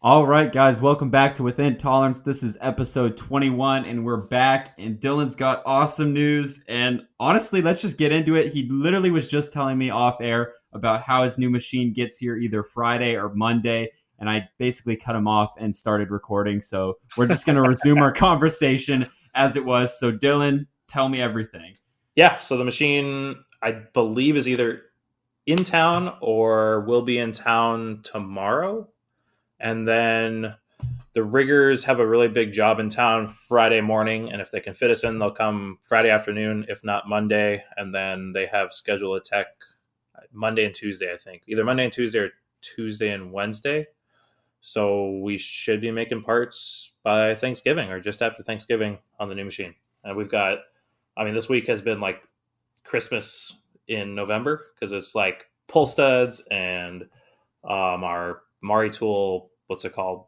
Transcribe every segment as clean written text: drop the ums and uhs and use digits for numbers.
All right, guys, welcome back to Within Tolerance. This is episode 21, and we're back. And Dylan's got awesome news. And honestly, let's just get into it. He literally was just telling me off air about how his new machine gets here either Friday or Monday. And I basically cut him off and started recording. So we're just going to resume our conversation as it was. So, Dylan, tell me everything. Yeah, so the machine, I believe, is either in town or will be in town tomorrow. And then the riggers have a really big job in town Friday morning. And if they can fit us in, they'll come Friday afternoon, if not Monday. And then they have scheduled a tech Monday and Tuesday, I think. Either Monday and Tuesday or Tuesday and Wednesday. So we should be making parts by Thanksgiving or just after Thanksgiving on the new machine. And this week has been like Christmas in November because it's like pull studs and our Mari tool, what's it called?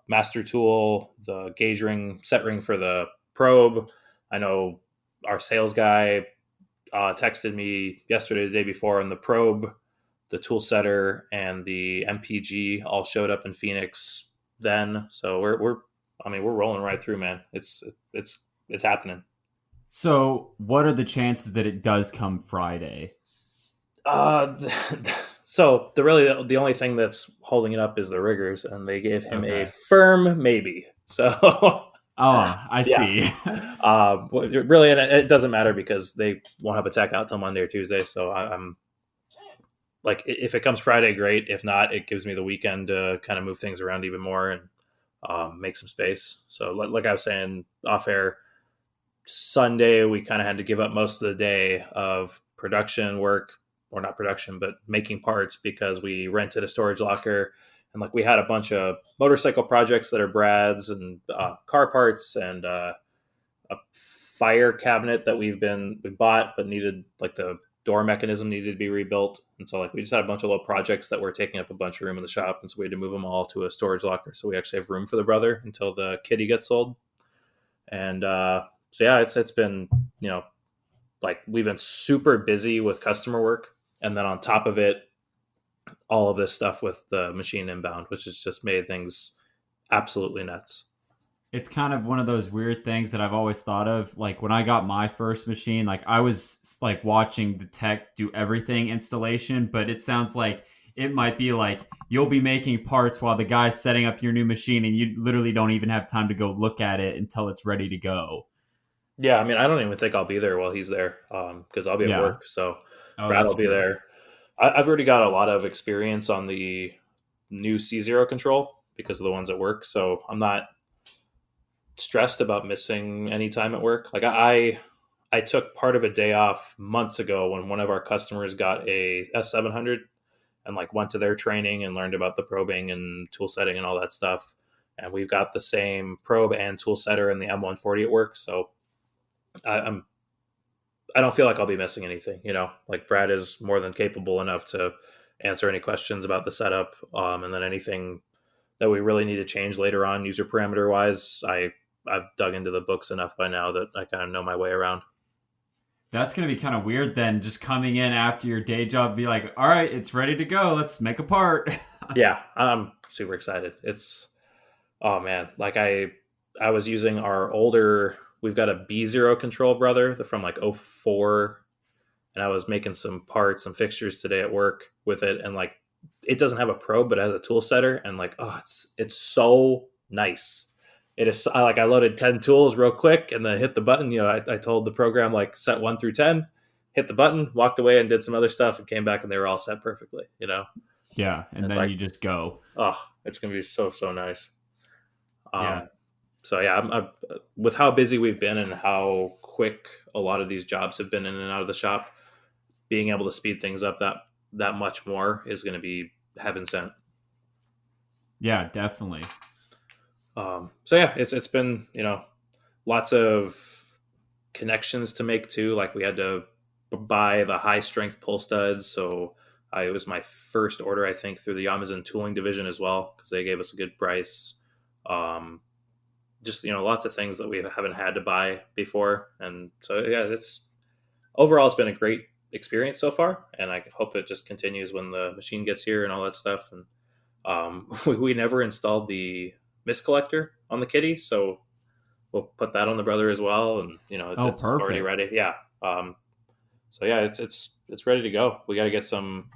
Master tool, the gauge ring, set ring for the probe. I know our sales guy texted me yesterday, the day before, and the probe, the tool setter, and the MPG all showed up in Phoenix then. So we're rolling right through, man. It's happening. So, what are the chances that it does come Friday? Uh, so the only thing that's holding it up is the riggers, and they gave him a Okay. firm maybe. So Oh, I yeah, see. really, and it doesn't matter because they won't have a tech out till Monday or Tuesday. So I'm like, if it comes Friday, great. If not, it gives me the weekend to kind of move things around even more and make some space. So like I was saying off air, Sunday we kind of had to give up most of the day of production work, or not production, but making parts, because we rented a storage locker, and like we had a bunch of motorcycle projects that are Brad's, and car parts, and a fire cabinet that we bought but needed, like, the door mechanism needed to be rebuilt. And so like we just had a bunch of little projects that were taking up a bunch of room in the shop, and so we had to move them all to a storage locker so we actually have room for the brother until the kitty gets sold. And so yeah, it's been, like, we've been super busy with customer work, and then on top of it, all of this stuff with the machine inbound, which has just made things absolutely nuts. It's kind of one of those weird things that I've always thought of. Like when I got my first machine, like I was like watching the tech do everything installation, but it sounds like it might be like you'll be making parts while the guy's setting up your new machine and you literally don't even have time to go look at it until it's ready to go. Yeah, I don't even think I'll be there while he's there, because I'll be at Yeah. work. So Oh, Brad that's will be true. there. I've already got a lot of experience on the new C0 control because of the ones at work. So I'm not stressed about missing any time at work. Like I took part of a day off months ago when one of our customers got a S700, and like went to their training and learned about the probing and tool setting and all that stuff. And we've got the same probe and tool setter in the M140 at work. So I'm I don't feel like I'll be missing anything. Like, Brad is more than capable enough to answer any questions about the setup, and then anything that we really need to change later on, user parameter wise. I've dug into the books enough by now that I kind of know my way around. That's going to be kind of weird then, just coming in after your day job, be like, all right, it's ready to go. Let's make a part. Yeah, I'm super excited. It's Oh man, like I was using our older. We've got a B0 control, brother, from like '04, and I was making some parts, some fixtures today at work with it, and like it doesn't have a probe, but it has a tool setter, and like, oh, it's so nice. It is. I loaded 10 tools real quick and then hit the button. I told the program, like, set 1 through 10, hit the button, walked away and did some other stuff, and came back and they were all set perfectly. Yeah. And And it's then like, you just go. oh, it's gonna be so nice. Yeah. Um, so yeah, with how busy we've been and how quick a lot of these jobs have been in and out of the shop, being able to speed things up that much more is going to be heaven sent. Yeah, definitely. So yeah, it's been, lots of connections to make too. Like, we had to buy the high strength pull studs, so it was my first order, I think, through the Amazon tooling division as well, because they gave us a good price. Um, just, lots of things that we haven't had to buy before, and so yeah, it's been a great experience so far, and I hope it just continues when the machine gets here and all that stuff. And We never installed the mist collector on the kitty, so we'll put that on the brother as well, and Oh, it's already perfect. ready. Yeah. So yeah, it's ready to go. We got to get some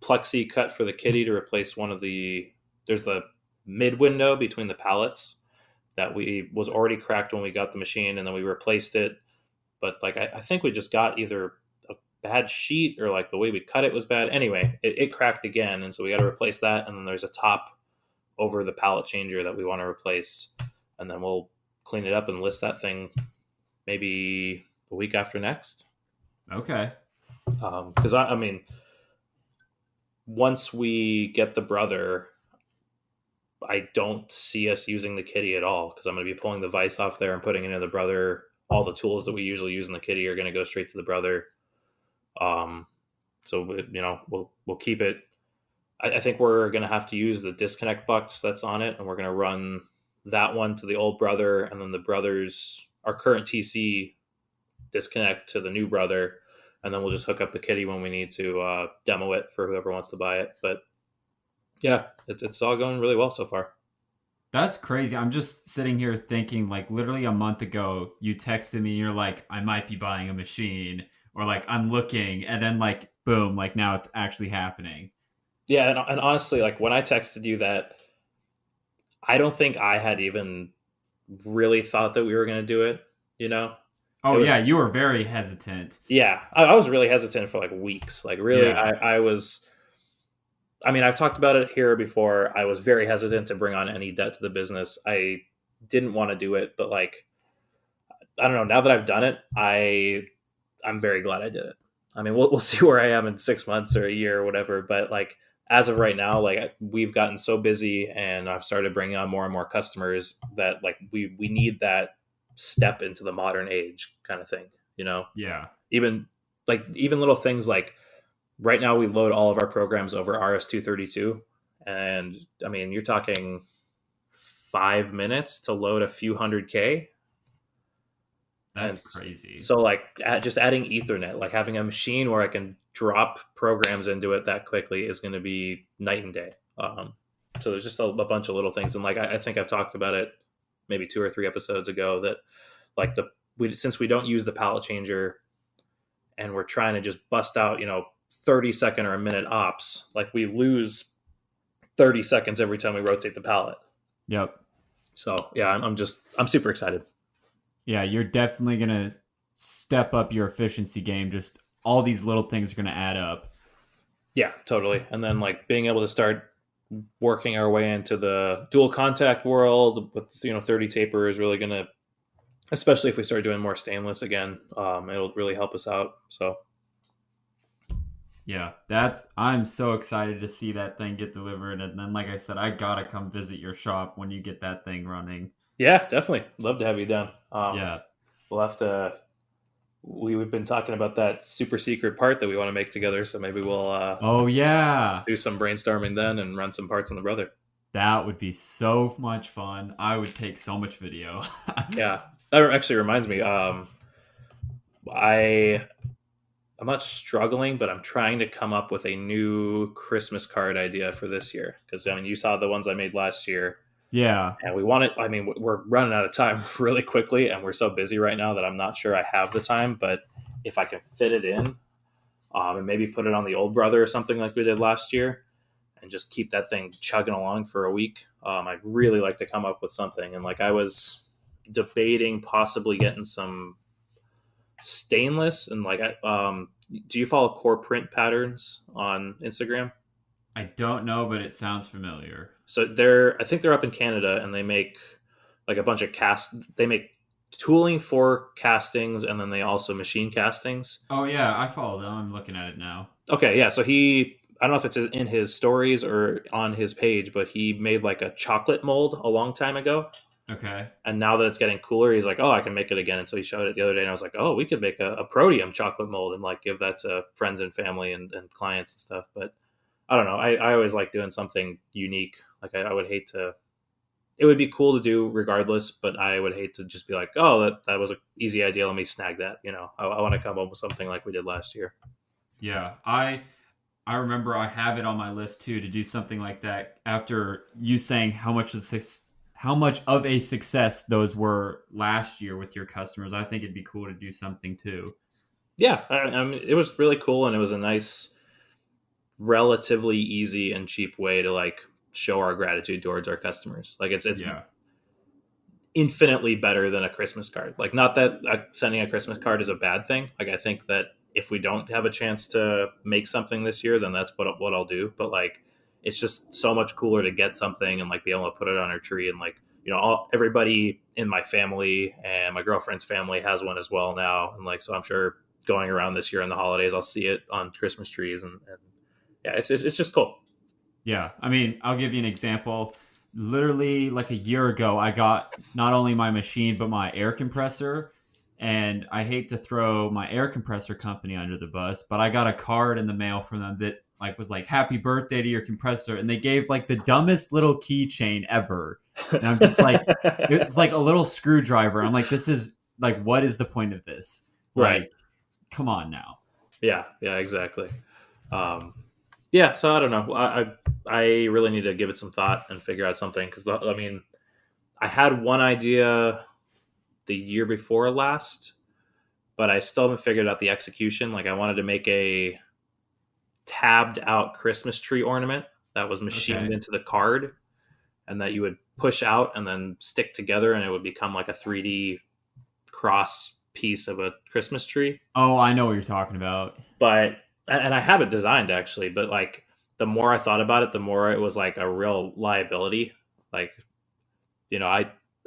plexi cut for the kitty to replace one of the. There's the mid window between the pallets that we was already cracked when we got the machine, and then we replaced it. But like I think we just got either a bad sheet or like the way we cut it was bad. Anyway, it cracked again, and so we got to replace that. And then there's a top over the pallet changer that we want to replace, and then we'll clean it up and list that thing maybe the week after next. Okay. Because I mean, once we get the brother, I don't see us using the kitty at all because I'm going to be pulling the vise off there and putting it in the brother. All the tools that we usually use in the kitty are going to go straight to the brother. Um, so we'll keep it. I think we're going to have to use the disconnect box that's on it, and we're going to run that one to the old brother, and then the brother's our current TC disconnect to the new brother, and then we'll just hook up the kitty when we need to demo it for whoever wants to buy it. But yeah, it's all going really well so far. That's crazy. I'm just sitting here thinking, like, literally a month ago, you texted me and you're like, I might be buying a machine, or like, I'm looking, and then, like, boom, like, now it's actually happening. Yeah, and honestly, like when I texted you that, I don't think I had even really thought that we were going to do it. You know, it Oh, was yeah, you were very hesitant. yeah. I was really hesitant for like weeks. Like really, Yeah. I was. I mean, I've talked about it here before. I was very hesitant to bring on any debt to the business. I didn't want to do it, but like I don't know. Now that I've done it, I'm very glad I did it. I mean, we'll see where I am in 6 months or a year or whatever. But like as of right now, like we've gotten so busy, and I've started bringing on more and more customers that like we need that step into the modern age kind of thing. You know, Yeah. even even little things like right now we load all of our programs over RS-232, and I mean you're talking 5 minutes to load a few hundred K. And That's crazy. so like just adding ethernet, like having a machine where I can drop programs into it that quickly is going to be night and day. So there's just a bunch of little things, and like I think I've talked about it maybe 2 or 3 episodes ago that like since we don't use the pallet changer and we're trying to just bust out 30-second or a minute ops, like we lose 30 seconds every time we rotate the pallet. Yep. So yeah, I'm super excited. Yeah, you're definitely going to step up your efficiency game. Just all these little things are going to add up. Yeah, totally. And then like being able to start working our way into the dual contact world with 30 taper is really going to, especially if we start doing more stainless again, it'll really help us out. So Yeah, I'm so excited to see that thing get delivered. And then, like I said, I gotta come visit your shop when you get that thing running. yeah, definitely love to have you down. Yeah. We'll have to. We've been talking about that super secret part that we want to make together, so maybe we'll Oh, yeah. do some brainstorming then and run some parts on the brother. That would be so much fun. I would take so much video. Yeah, that actually reminds me. I I'm not struggling, but I'm trying to come up with a new Christmas card idea for this year because I mean you saw the ones I made last year, Yeah. and we want it. I mean we're running out of time really quickly, and we're so busy right now that I'm not sure I have the time. But if I can fit it in, and maybe put it on the old brother or something like we did last year, and just keep that thing chugging along for a week, I'd really like to come up with something. And like I was debating possibly getting some stainless and like do you follow core print patterns on Instagram? I don't know, but it sounds familiar. So I think they're up in Canada, and they make like a bunch of they make tooling for castings, and then they also machine castings. Oh, yeah, I follow them. I'm looking at it now. Okay, yeah, so I don't know if it's in his stories or on his page, but he made like a chocolate mold a long time ago. Okay. And now that it's getting cooler, he's like, oh, I can make it again. And so he showed it the other day, and I was like, oh, we could make a Proteum chocolate mold and like give that to friends and family and clients and stuff. But I don't know. I always like doing something unique. Like I would hate to. It would be cool to do regardless, but I would hate to just be like, oh, that was an easy idea. Let me snag that. I want to come up with something like we did last year. Yeah. I remember I have it on my list too to do something like that. After you saying how much of a success those were last year with your customers, I think it'd be cool to do something too. Yeah, I mean, it was really cool, and it was a nice, relatively easy and cheap way to like show our gratitude towards our customers. Like it's Yeah, infinitely better than a Christmas card. Like, not that sending a Christmas card is a bad thing. Like, I think that if we don't have a chance to make something this year, then that's what I'll do. But like, it's just so much cooler to get something and like be able to put it on our tree. And like, everybody in my family and my girlfriend's family has one as well now. And like, so I'm sure going around this year in the holidays, I'll see it on Christmas trees, and yeah, it's just cool. yeah. I mean, I'll give you an example. Literally, like a year ago, I got not only my machine but my air compressor. And I hate to throw my air compressor company under the bus, but I got a card in the mail from them that like was like "Happy birthday to your compressor," and they gave like the dumbest little keychain ever. And I'm just like, it's like a little screwdriver. I'm like, this is like, what is the point of this? Right. Like, come on now. Yeah. Yeah. Exactly. Um, yeah. So I don't know. I really need to give it some thought and figure out something, because I mean, I had one idea the year before last, but I still haven't figured out the execution. Like, I wanted to make a tabbed out Christmas tree ornament that was machined Okay. into the card, and that you would push out and then stick together, and it would become like a 3D cross piece of a Christmas tree. Oh, I know what you're talking about. But and I have it designed actually, but like, the more I thought about it, the more it was like a real liability. Like,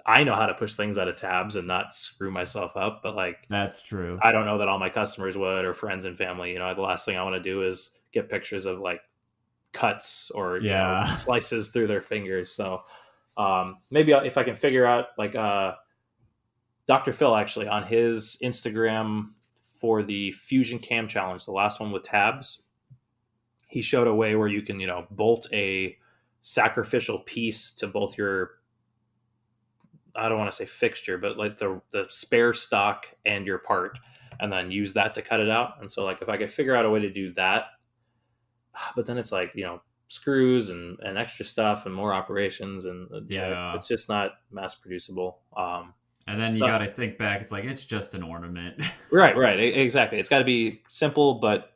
I know how to push things out of tabs and not screw myself up, but like, That's true. I don't know that all my customers would, or friends and family. The last thing I want to do is get pictures of like cuts or Yeah. slices through their fingers. So maybe if I can figure out like Dr. Phil actually on his Instagram for the Fusion Cam Challenge, the last one with tabs, he showed a way where you can bolt a sacrificial piece to both your, I don't want to say fixture, but like the spare stock and your part, and then use that to cut it out. And so like, if I could figure out a way to do that, but then it's like, screws and extra stuff and more operations, and Yeah. it's just not mass producible. And then you So got to think back. It's like, it's just an ornament. right, exactly. It's got to be simple, but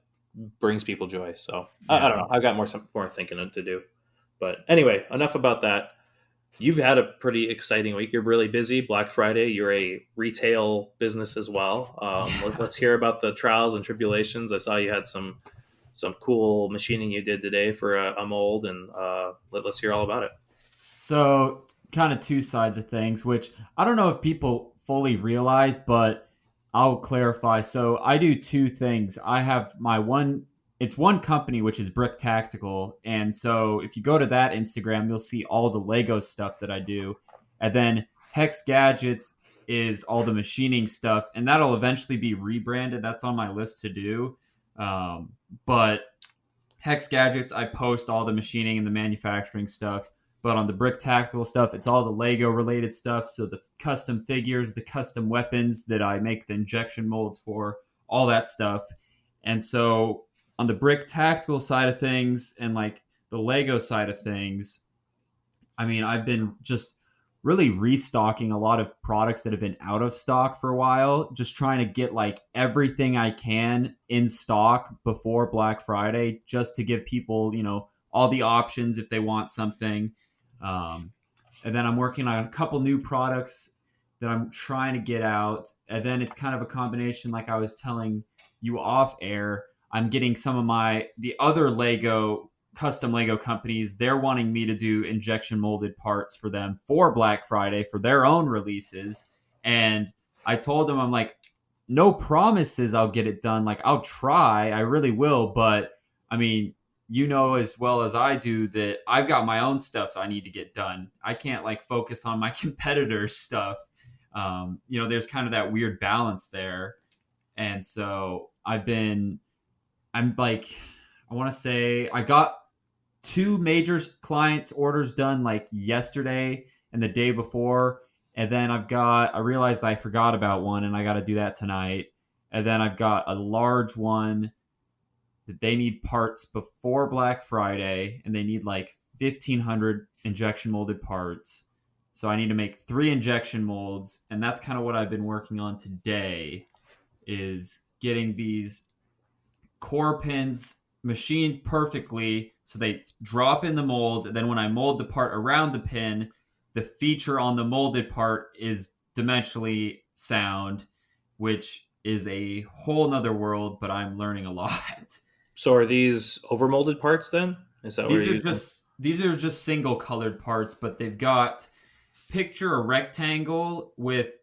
brings people joy. So I don't Yeah. know. I've got more thinking to do. But anyway, enough about that. You've had a pretty exciting week. You're really busy. Black Friday. You're a retail business as well. Yeah. Let's hear about the trials and tribulations. I saw you had some cool machining you did today for a mold, and let's hear all about it. So, kind of two sides of things, which I don't know if people fully realize, but I'll clarify. So, I do two things. I have it's one company, which is BrickTactical. And so, if you go to that Instagram, you'll see all the Lego stuff that I do. And then Hex Gadgets is all the machining stuff, and that'll eventually be rebranded. That's on my list to do. But Hex Gadgets, I post all the machining and the manufacturing stuff. But on the Brick Tactical stuff, it's all the Lego related stuff. So the custom figures, the custom weapons that I make the injection molds for, all that stuff. And so on the Brick Tactical side of things and like the Lego side of things, I mean, I've been just really restocking a lot of products that have been out of stock for a while, just trying to get like everything I can in stock before Black Friday, just to give people, all the options if they want something. Um, and then I'm working on a couple new products that I'm trying to get out. And then it's kind of a combination, like I was telling you off air. I'm getting some of the other custom Lego companies, they're wanting me to do injection molded parts for them for Black Friday for their own releases. And I told them, I'm like, no promises I'll get it done. Like, I'll try, I really will. But I mean, you know as well as I do that I've got my own stuff I need to get done. I can't like focus on my competitors' stuff. There's kind of that weird balance there. And so I'm like, I want to say I got two major clients orders done like yesterday and the day before. And then I realized I forgot about one and I got to do that tonight. And then I've got a large one that they need parts before Black Friday, and they need like 1,500 injection molded parts. So I need to make 3 injection molds, and that's kind of what I've been working on today, is getting these core pins machined perfectly so they drop in the mold. Then when I mold the part around the pin, the feature on the molded part is dimensionally sound, which is a whole nother world, but I'm learning a lot. So are these overmolded parts then? Is that what you're using? These are just single colored parts, but they've got, picture a rectangle with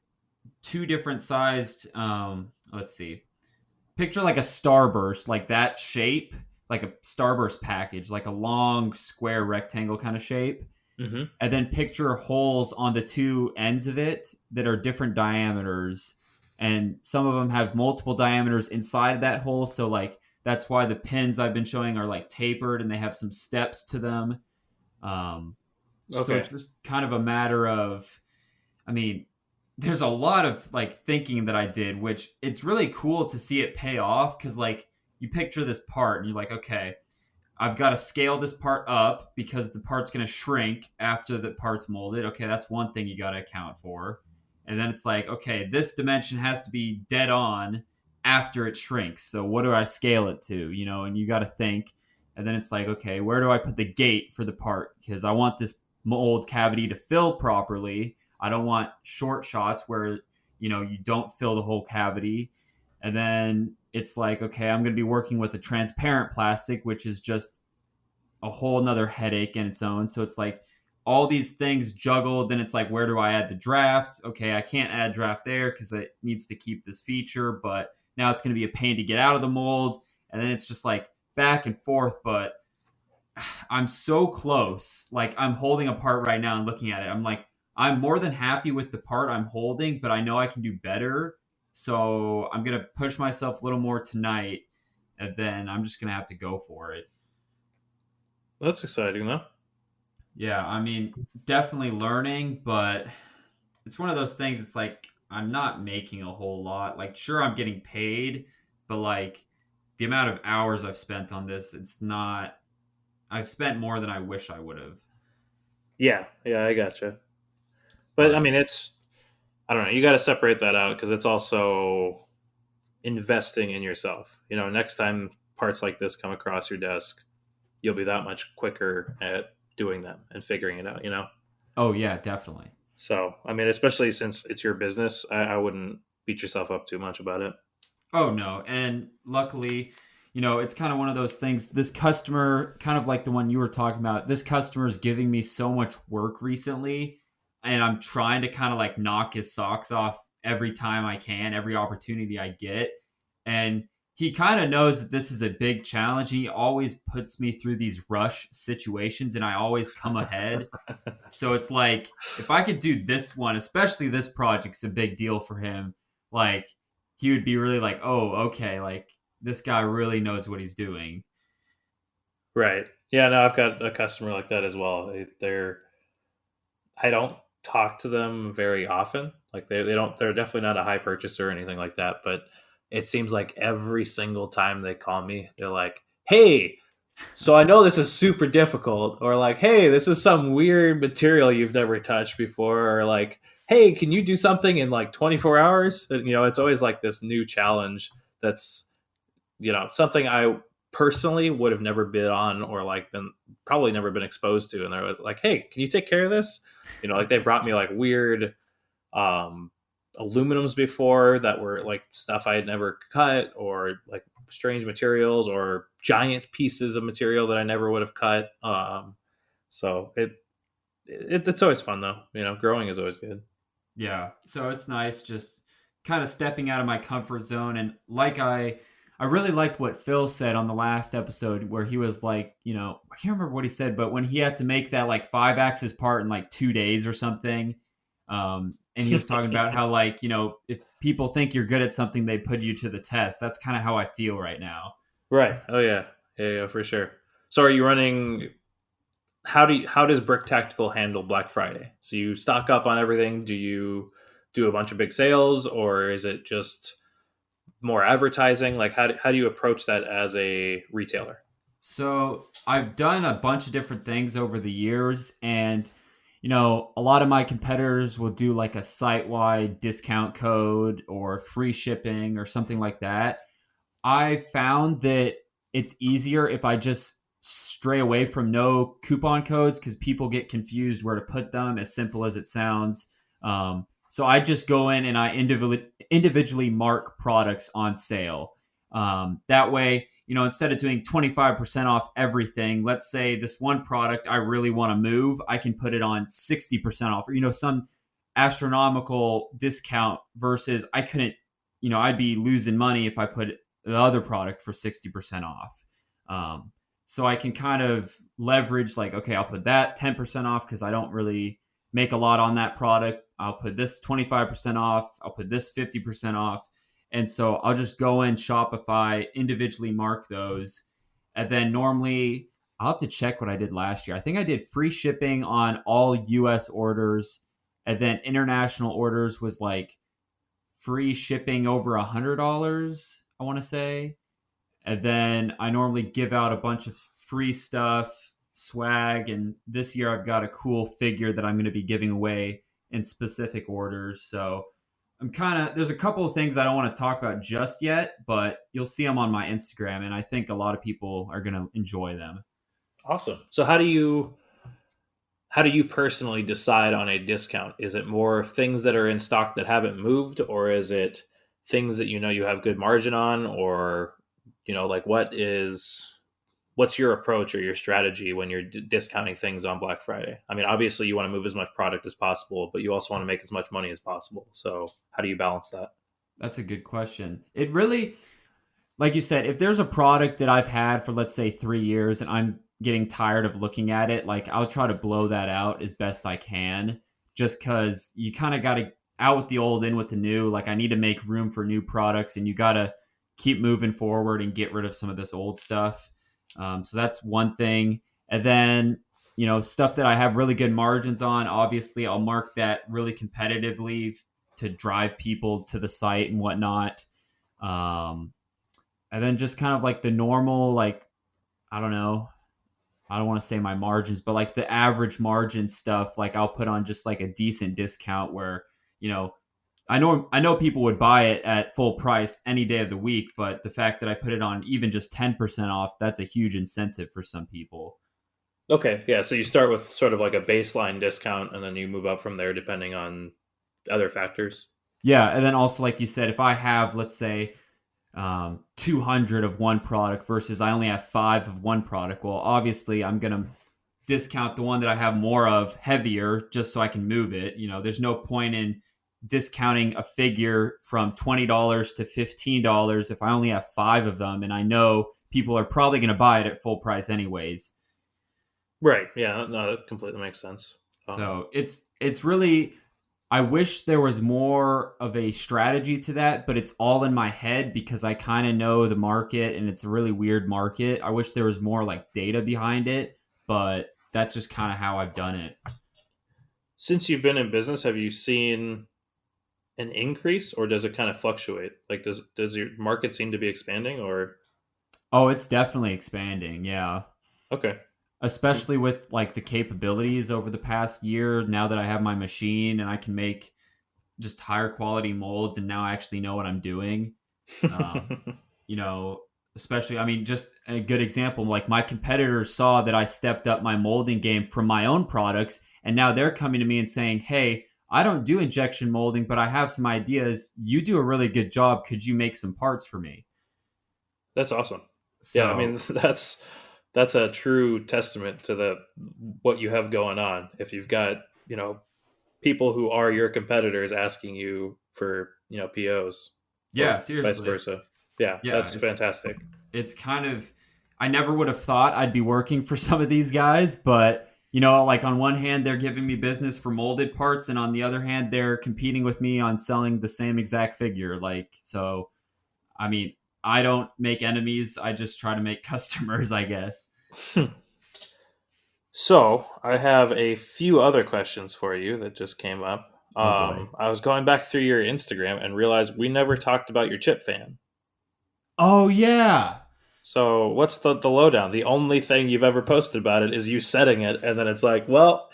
two different sized, let's see, picture like a starburst, like that shape, like a starburst package, like a long square rectangle kind of shape. Mm-hmm. And then picture holes on the two ends of it that are different diameters. And some of them have multiple diameters inside of that hole. So, like, that's why the pins I've been showing are like tapered and they have some steps to them. So Okay. it's just kind of a matter of, I mean, there's a lot of like thinking that I did, which it's really cool to see it pay off, because like you picture this part and you're like, okay, I've got to scale this part up because the part's going to shrink after the part's molded. Okay, that's one thing you got to account for. And then it's like, okay, this dimension has to be dead on after it shrinks. So what do I scale it to? You know, and you got to think. And then it's like, okay, where do I put the gate for the part? Because I want this mold cavity to fill properly. I don't want short shots where, you know, you don't fill the whole cavity. And then it's like, okay, I'm going to be working with a transparent plastic, which is just a whole nother headache in its own. So it's like all these things juggled. Then it's like, where do I add the draft? Okay, I can't add draft there because it needs to keep this feature, but now it's going to be a pain to get out of the mold. And then it's just like back and forth. But I'm so close. Like, I'm holding a part right now and looking at it. I'm like, I'm more than happy with the part I'm holding, but I know I can do better. So I'm going to push myself a little more tonight, and then I'm just going to have to go for it. That's exciting though. Yeah, I mean, definitely learning, but it's one of those things. It's like I'm not making a whole lot. Like, sure, I'm getting paid, but like the amount of hours I've spent on this, it's not. I've spent more than I wish I would have. Yeah, yeah, I gotcha. But I But mean, it's I don't know. You got to separate that out because it's also investing in yourself. You know, next time parts like this come across your desk, you'll be that much quicker at doing them and figuring it out. You know. oh yeah, definitely. So I mean, especially since it's your business, I wouldn't beat yourself up too much about it. Oh no, and luckily, you know, it's kind of one of those things. This customer, kind of like the one you were talking about, this customer is giving me so much work recently, and I'm trying to kind of like knock his socks off every time I can, every opportunity I get. And he kind of knows that this is a big challenge. He always puts me through these rush situations, and I always come ahead. So it's like, if I could do this one, especially this project's a big deal for him, like he would be really like, oh, okay, like this guy really knows what he's doing. Right. Yeah. No, I've got a customer like that as well. They're I don't talk to them very often. Like they don't. They're definitely not a high purchaser or anything like that. But it seems like every single time they call me, they're like, "Hey, so I know this is super difficult," or like, "Hey, this is some weird material you've never touched before," or like, "Hey, can you do something in like 24 hours?" And, you know, it's always like this new challenge that's, you know, something I personally would have never been on or like been probably never been exposed to. And they're like, "Hey, can you take care of this?" You know, like they brought me like weird um aluminums before that were like stuff I had never cut, or like strange materials or giant pieces of material that I never would have cut. So it's always fun though. You know, growing is always good. Yeah. So it's nice just kind of stepping out of my comfort zone. And like I really liked what Phil said on the last episode, where he was like, you know, I can't remember what he said, but when he had to make that like 5 axis part in like 2 days or something, and he was talking about how, like, you know, if people think you're good at something, they put you to the test. That's kind of how I feel right now. Right. Oh yeah. Yeah, yeah, for sure. So are you running how does BrickTactical handle Black Friday? So you stock up on everything? Do you do a bunch of big sales, or is it just more advertising? Like how do you approach that as a retailer? So I've done a bunch of different things over the years, and a lot of my competitors will do like a site-wide discount code or free shipping or something like that. I found that it's easier if I just stray away from no coupon codes because people get confused where to put them, as simple as it sounds. So I just go in and I individually mark products on sale. That way, instead of doing 25% off everything, let's say this one product I really want to move, I can put it on 60% off, or, some astronomical discount versus I couldn't, I'd be losing money if I put the other product for 60% off. Um, so I can kind of leverage, like, okay, I'll put that 10% off because I don't really make a lot on that product. I'll put this 25% off. I'll put this 50% off. And so I'll just go in Shopify, individually mark those. And then normally I'll have to check what I did last year. I think I did free shipping on all US orders. And then international orders was like free shipping over $100, I want to say. And then I normally give out a bunch of free stuff, swag, and this year I've got a cool figure that I'm going to be giving away in specific orders. So there's a couple of things I don't want to talk about just yet, but you'll see them on my Instagram, and I think a lot of people are going to enjoy them. Awesome. So how do you personally decide on a discount? Is it more things that are in stock that haven't moved, or is it things that you have good margin on, or like what's your approach or your strategy when you're discounting things on Black Friday? I mean, obviously you want to move as much product as possible, but you also want to make as much money as possible. So how do you balance that? That's a good question. It really, like you said, if there's a product that I've had for, let's say, 3 years and I'm getting tired of looking at it, like I'll try to blow that out as best I can, just because you kind of got to out with the old, in with the new. Like I need to make room for new products, and you got to keep moving forward and get rid of some of this old stuff. So that's one thing. And then, stuff that I have really good margins on, obviously, I'll mark that really competitively to drive people to the site and whatnot. Um, and then just kind of like the normal, like, I don't know, I don't want to say my margins, but like the average margin stuff, like I'll put on just like a decent discount where, you know, I know people would buy it at full price any day of the week, but the fact that I put it on even just 10% off, that's a huge incentive for some people. Okay, yeah. So you start with sort of like a baseline discount, and then you move up from there depending on other factors. Yeah, and then also like you said, if I have, let's say, 200 of one product versus I only have five of one product, well, obviously I'm gonna discount the one that I have more of heavier just so I can move it. There's no point in discounting a figure from $20 to $15 if I only have five of them and I know people are probably going to buy it at full price anyways. Right. Yeah. No, that completely makes sense. So it's really, I wish there was more of a strategy to that, but it's all in my head because I kind of know the market and it's a really weird market. I wish there was more like data behind it, but that's just kind of how I've done it. Since you've been in business, have you seen an increase, or does it kind of fluctuate? Like, does your market seem to be expanding, or Oh, it's definitely expanding. Yeah. okay? Especially with like the capabilities over the past year, now that I have my machine and I can make just higher quality molds and now I actually know what I'm doing. Um, you know, Especially, I mean, just a good example, like my competitors saw that I stepped up my molding game from my own products, and now they're coming to me and saying, "Hey, I don't do injection molding, but I have some ideas. You do a really good job. Could you make some parts for me?" That's awesome. Yeah, I mean So, that's a true testament to the what you have going on. If you've got people who are your competitors asking you for POs yeah, or vice seriously. versa. Yeah, Yeah, that's fantastic. it's kind of, I never would have thought I'd be working for some of these guys, but like on one hand they're giving me business for molded parts and on the other hand they're competing with me on selling the same exact figure. Like, so I mean, I don't make enemies, I just try to make customers, I guess. So I have a few other questions for you that just came up. Oh boy. I was going back through your Instagram and realized we never talked about your chip fan. Oh yeah. So what's the lowdown? The only thing you've ever posted about it is you setting it, and then it's like, well,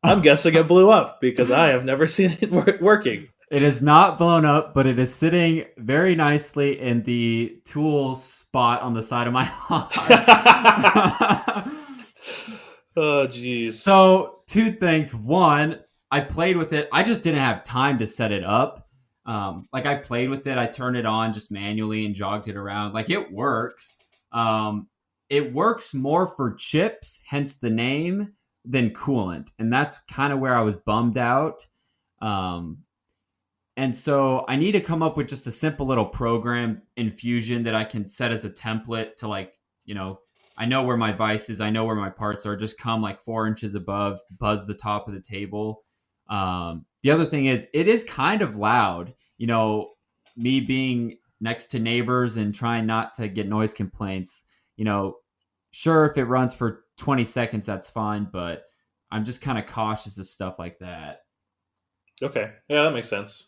I'm guessing it blew up because I have never seen it working. It is not blown up, but it is sitting very nicely in the tool spot on the side of my lawn. Oh, jeez. So, two things. One, I played with it. I just didn't have time to set it up. Like I played with it, I turned it on just manually and jogged it around. Like it works. It works more for chips, hence the name, than coolant, and that's kind of where I was bummed out. Um, and so I need to come up with just a simple little program in Fusion that I can set as a template to like, I know where my vise is, I know where my parts are, just come like 4 inches above, buzz the top of the table. The other thing is, it is kind of loud. Me being next to neighbors and trying not to get noise complaints, you know, sure, if it runs for 20 seconds, that's fine, but I'm just kind of cautious of stuff like that. Okay, yeah, that makes sense.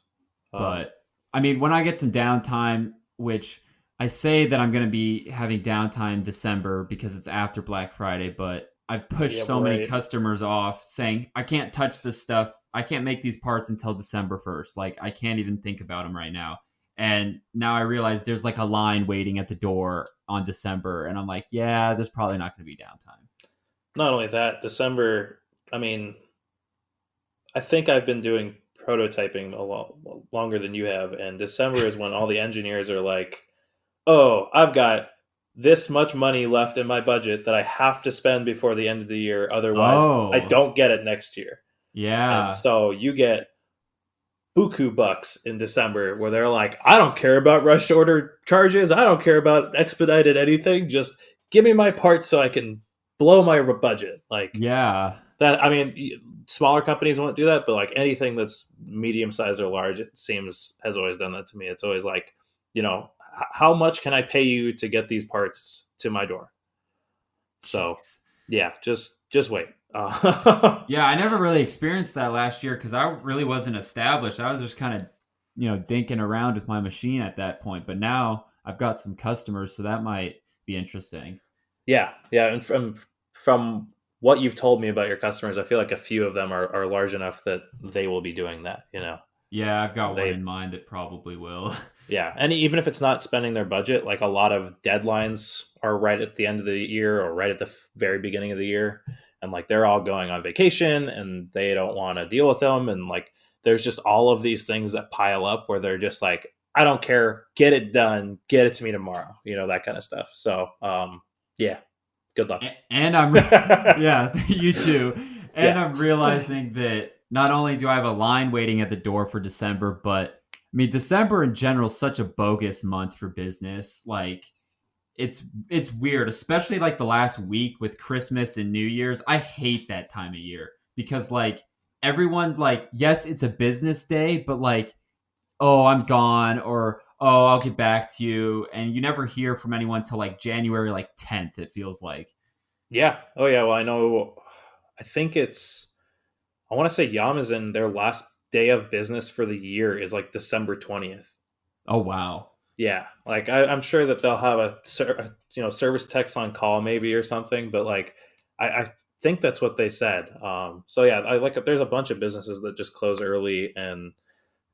Um, But I mean, when I get some downtime, which I say that I'm going to be having downtime December because it's after Black Friday, but I've pushed yeah, so many right. customers off saying, I can't touch this stuff. I can't make these parts until December 1st. Like, I can't even think about them right now. And now I realize there's like a line waiting at the door on December. And I'm like, yeah, there's probably not going to be downtime. Not only that, December. I mean, I think I've been doing prototyping a lot longer than you have, and December is when all the engineers are like, "Oh, I've got this much money left in my budget that I have to spend before the end of the year, otherwise I Oh, don't get it next year." And yeah. so you get buku bucks in December where they're like, "I don't care about rush order charges. I don't care about expedited anything. Just give me my parts so I can blow my budget." Like Yeah. that. I mean, smaller companies won't do that, but like anything that's medium sized or large, it seems has always done that to me. It's always like, how much can I pay you to get these parts to my door? So Jeez. yeah, just wait. Uh, Yeah, I never really experienced that last year because I really wasn't established. I was just kind of, dinking around with my machine at that point. But now I've got some customers, so that might be interesting. yeah, yeah, and from what you've told me about your customers, I feel like a few of them are large enough that they will be doing that. Yeah, I've got one They in mind that probably will. Yeah, and even if it's not spending their budget, like a lot of deadlines are right at the end of the year or right at the very beginning of the year, and like they're all going on vacation and they don't want to deal with them, and like there's just all of these things that pile up where they're just like, I don't care, get it done, get it to me tomorrow, that kind of stuff. So, yeah, good luck. And yeah, you too. And Yeah, I'm realizing that not only do I have a line waiting at the door for December, but I mean, December in general is such a bogus month for business. Like, it's weird, especially like the last week with Christmas and New Year's. I hate that time of year because like everyone like yes, it's a business day, but like oh, I'm gone or oh, I'll get back to you and you never hear from anyone till like January like 10th it feels like. yeah. Oh yeah. Well, I know. I think it's. I want to say Yamazin, their last day of business for the year is like December 20th. Oh wow. Yeah, like I'm sure that they'll have service techs on call maybe or something, but like I think that's what they said. So yeah, I like there's a bunch of businesses that just close early and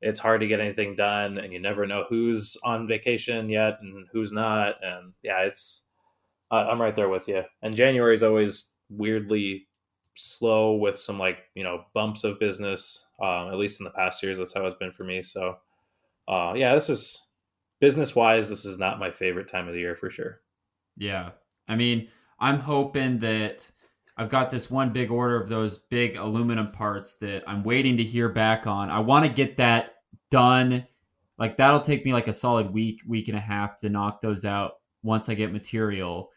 it's hard to get anything done, and you never know who's on vacation yet and who's not, and yeah, I'm right there with you. And January is always weirdly slow with some like bumps of business. At least in the past years, that's how it's been for me. So yeah, this is business wise. This is not my favorite time of the year for sure. Yeah. I mean, I'm hoping that I've got this one big order of those big aluminum parts that I'm waiting to hear back on. I want to get that done. Like that'll take me like a solid week and a half to knock those out once I get material.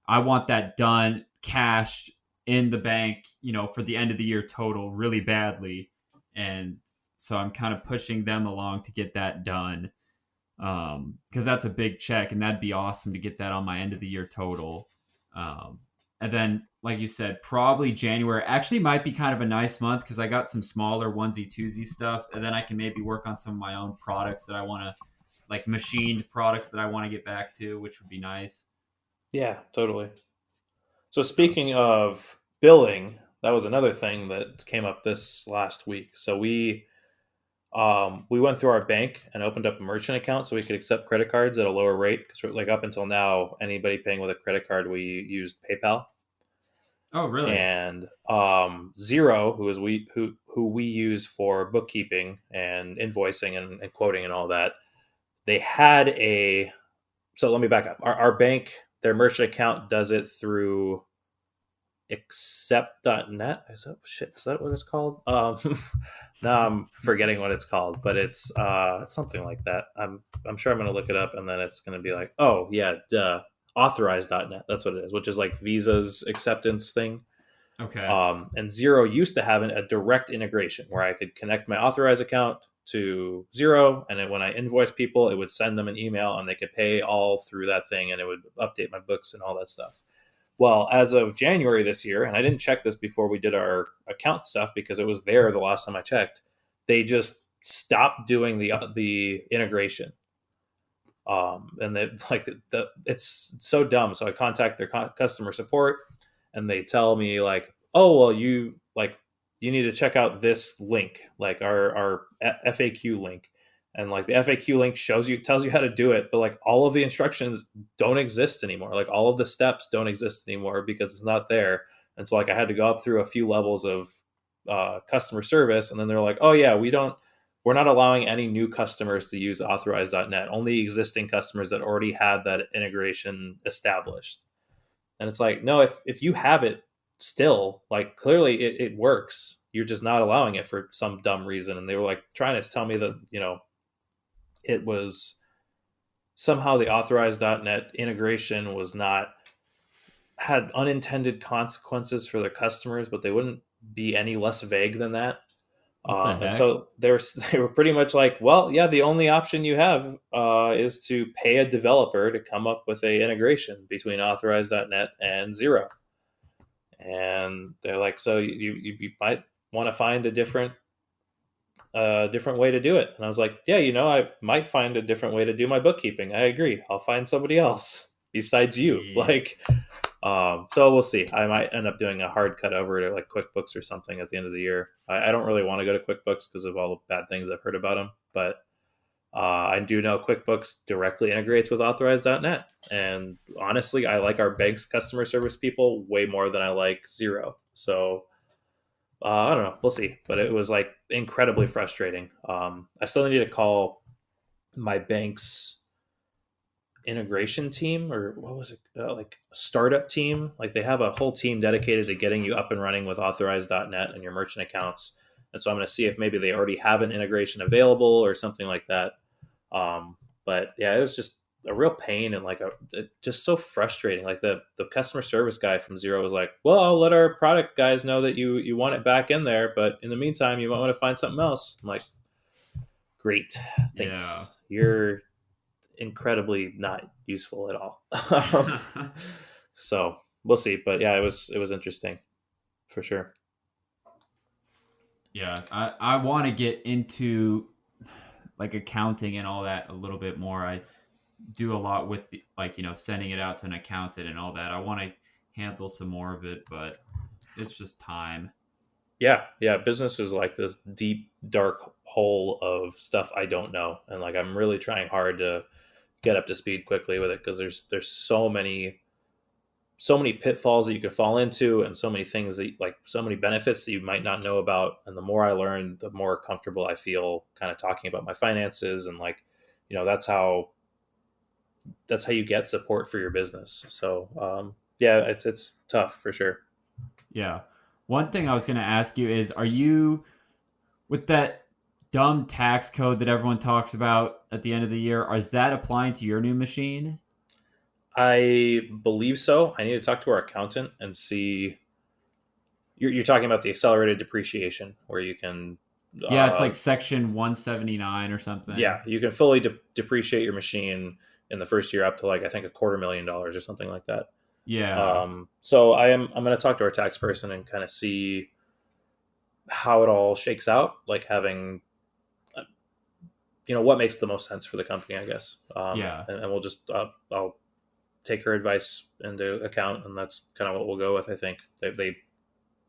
I want that done, cashed in the bank, for the end of the year total really badly. And so I'm kind of pushing them along to get that done because that's a big check and that'd be awesome to get that on my end of the year total. um, and then like you said, probably January actually might be kind of a nice month because I got some smaller onesie twosie stuff, and then I can maybe work on some of my own products that I want to like machined products that I want to get back to, which would be nice. Yeah, totally. So So, speaking of billing, that was another thing that came up this last week. So we went through our bank and opened up a merchant account so we could accept credit cards at a lower rate. Because like up until now, anybody paying with a credit card, we used PayPal. oh really? And Zero, who we use for bookkeeping and invoicing and quoting and all that, they had a. So let me back up. Our bank, their merchant account does it through accept.net. Is that what it's called? Now I'm forgetting what it's called, but it's something like that. I'm sure I'm going to look it up, and then it's going to be like, oh yeah, duh, authorize.net. That's what it is, which is like Visa's acceptance thing. Okay. And Zero used to have a direct integration where I could connect my Authorize account to Zero, and then when I invoice people, it would send them an email, and they could pay all through that thing, and it would update my books and all that stuff. Well, as of January this year, and I didn't check this before we did our account stuff because it was there the last time I checked, they just stopped doing the integration. And they like it's so dumb. So I contact their customer support, and they tell me like, oh well, you need to check out this link, like our FAQ link, and like the FAQ link tells you how to do it, but like all of the instructions don't exist anymore. Like all of the steps don't exist anymore because it's not there. And so like I had to go up through a few levels of customer service, and then they're like, oh yeah, we're not allowing any new customers to use authorize.net, only existing customers that already had that integration established. And it's like, no, if you have it still, like clearly it works. You're just not allowing it for some dumb reason. And they were like trying to tell me that, it was somehow the authorize.net integration was not had unintended consequences for their customers, but they wouldn't be any less vague than that. What the And heck? so they were pretty much like, well, yeah, the only option you have is to pay a developer to come up with a integration between authorize.net and Zero. And they're like, so you might want to find a different way to do it. And I was like, yeah, I might find a different way to do my bookkeeping. I agree. I'll find somebody else besides you. Jeez. Like, so we'll see. I might end up doing a hard cut over to like QuickBooks or something at the end of the year. I don't really want to go to QuickBooks because of all the bad things I've heard about them, but I do know QuickBooks directly integrates with Authorize.net, and honestly, I like our bank's customer service people way more than I like Zero. So I don't know. We'll see. But it was like incredibly frustrating. I still need to call my bank's integration team, or what was it, like startup team. Like they have a whole team dedicated to getting you up and running with authorize.net and your merchant accounts. And so I'm going to see if maybe they already have an integration available or something like that. But yeah, it was just a real pain, and like just so frustrating. Like the customer service guy from Zero was like, well, I'll let our product guys know that you want it back in there, but in the meantime you might want to find something else. I'm like, great, Yeah. thanks, you're incredibly not useful at all. So we'll see. But yeah, it was interesting for sure. Yeah. I want to get into like accounting and all that a little bit more. I do a lot with like, sending it out to an accountant and all that. I want to handle some more of it, but it's just time. Yeah, business is like this deep dark hole of stuff I don't know, and like I'm really trying hard to get up to speed quickly with it because there's so many pitfalls that you could fall into, and so many things that like so many benefits that you might not know about. And the more I learn, the more comfortable I feel kind of talking about my finances, and like that's how you get support for your business. So yeah, it's tough for sure. Yeah. One thing I was going to ask you is, are you with that dumb tax code that everyone talks about at the end of the year? Is that applying to your new machine? I believe so. I need to talk to our accountant and see. You're talking about the accelerated depreciation where you can Yeah, it's uh, like section 179 or something. yeah, you can fully depreciate your machine in the first year up to like I think $250,000 or something like that. Yeah. So I'm going to talk to our tax person and kind of see how it all shakes out. Like having what makes the most sense for the company, I guess. Yeah. And we'll just I'll take her advice into account, and that's kind of what we'll go with. I think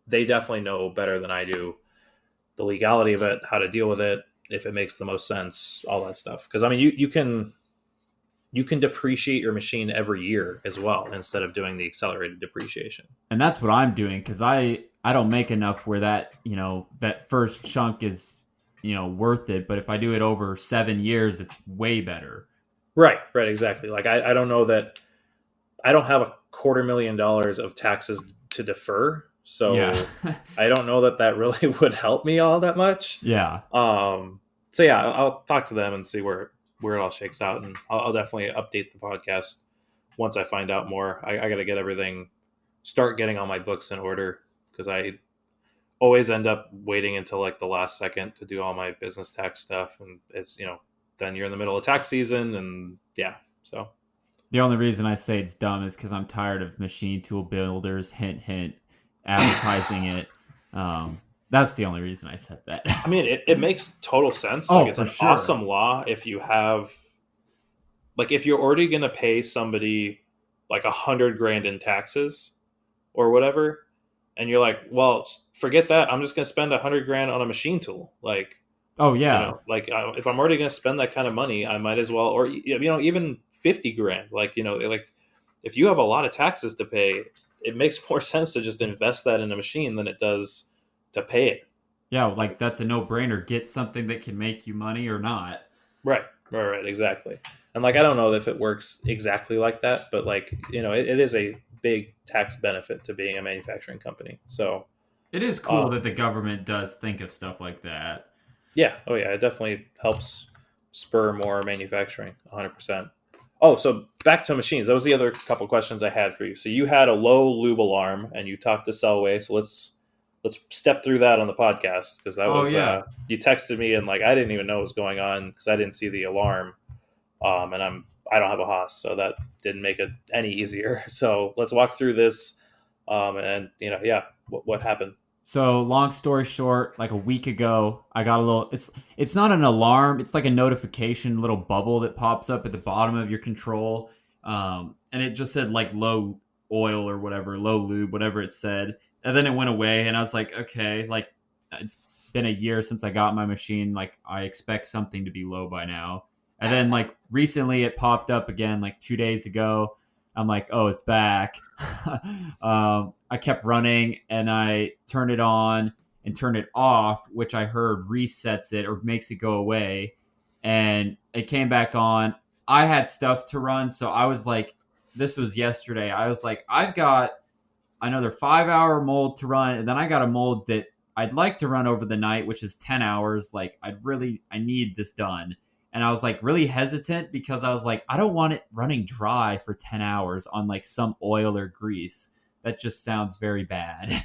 they definitely know better than I do the legality of it, how to deal with it, if it makes the most sense, all that stuff. Because I mean, you can depreciate your machine every year as well instead of doing the accelerated depreciation. And that's what I'm doing because I don't make enough where that that first chunk is worth it. But if I do it over 7 years, it's way better. Right, exactly. Like I don't know that I don't have $250,000 of taxes to defer, Yeah. so I don't know that that really would help me all that much. Yeah. So yeah, I'll talk to them and see where it all shakes out, and I'll definitely update the podcast once I find out more. I got to get everything, start getting all my books in order because I always end up waiting until like the last second to do all my business tax stuff, and it's then you're in the middle of tax season, and yeah, so. The only reason I say it's dumb is because I'm tired of machine tool builders, hint, hint, advertising it. That's the only reason I said that. I mean, it makes total sense. Like, Oh, it's for an sure. awesome law if you have, like, if you're already going to pay somebody like 100 grand in taxes or whatever, and you're like, well, forget that. I'm just going to spend 100 grand on a machine tool. Like, Oh, yeah. like if I'm already going to spend that kind of money, I might as well, or even 50 grand. Like, like if you have a lot of taxes to pay, it makes more sense to just invest that in a machine than it does to pay it. Yeah, like that's a no-brainer. Get something that can make you money or not. Right, exactly. And like, I don't know if it works exactly like that, but like, it is a big tax benefit to being a manufacturing company. So, It is cool uh, that the government does think of stuff like that. yeah, oh yeah, it definitely helps spur more manufacturing, 100%. Oh, so back to machines. That was the other couple questions I had for you. So you had a low lube alarm, and you talked to Selway. So let's step through that on the podcast because that Oh, was yeah. you texted me, and like I didn't even know what was going on because I didn't see the alarm. And I don't have a Haas, so that didn't make it any easier. So let's walk through this, and yeah, what happened? So long story short, like a week ago, I got a little. It's not an alarm. It's like a notification, little bubble that pops up at the bottom of your control, and it just said like low oil or whatever, low lube, whatever it said, and then it went away, and I was like, okay, like it's been a year since I got my machine. Like I expect something to be low by now, and then like recently it popped up again, like 2 days ago. I'm like, oh, it's back. I kept running and I turned it on and turned it off, which I heard resets it or makes it go away. And it came back on. I had stuff to run. So I was like, this was yesterday. I was like, I've got another 5 hour mold to run. And then I got a mold that I'd like to run over the night, which is 10 hours. Like, I need this done. And I was like really hesitant because I was like, I don't want it running dry for 10 hours on like some oil or grease. That just sounds very bad.